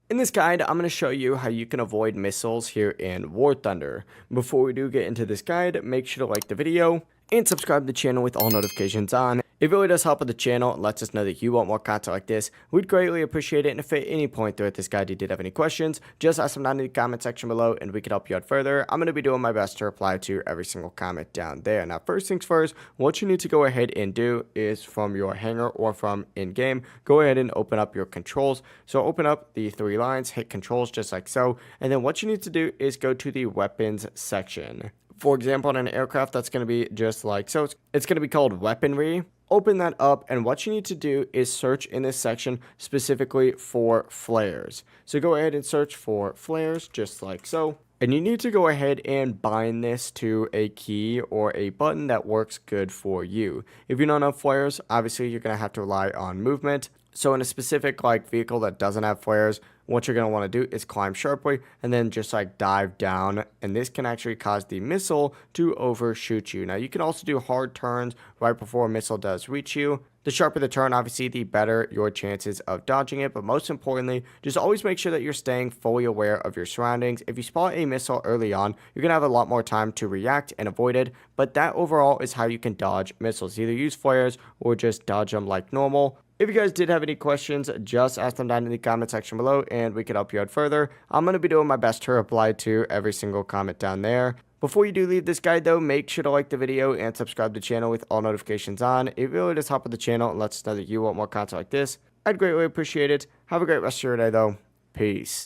In this guide, I'm going to show you how you can avoid missiles here in War Thunder. Before we do get into this guide, make sure to like the video and subscribe to the channel with all notifications on. It really does help with the channel and lets us know that you want more content like this. We'd greatly appreciate it, and if at any point throughout this guide you did have any questions, just ask them down in the comment section below and we can help you out further. I'm going to be doing my best to reply to every single comment down there. Now, first things first, what you need to go ahead and do is from your hangar or from in-game, go ahead and open up your controls. So open up the three lines, hit controls just like so, and then what you need to do is go to the weapons section. For example, on an aircraft, that's going to be just like so. It's going to be called weaponry. Open that up, and what you need to do is search in this section specifically for flares. So go ahead and search for flares just like so. And you need to go ahead and bind this to a key or a button that works good for you. If you don't have flares, obviously you're going to have to rely on movement. So in a specific vehicle that doesn't have flares, what you're going to want to do is climb sharply and then just dive down, and this can actually cause the missile to overshoot you. Now you can also do hard turns right before a missile does reach you. The sharper the turn, obviously, the better your chances of dodging it. But most importantly, just always make sure that you're staying fully aware of your surroundings. If you spot a missile early on, you're going to have a lot more time to react and avoid it. But that overall is how you can dodge missiles. Either use flares or just dodge them like normal. If you guys did have any questions, just ask them down in the comment section below and we can help you out further. I'm going to be doing my best to reply to every single comment down there. Before you do leave this guide though, make sure to like the video and subscribe to the channel with all notifications on. It really does help with the channel and lets us know that you want more content like this. I'd greatly appreciate it. Have a great rest of your day though. Peace.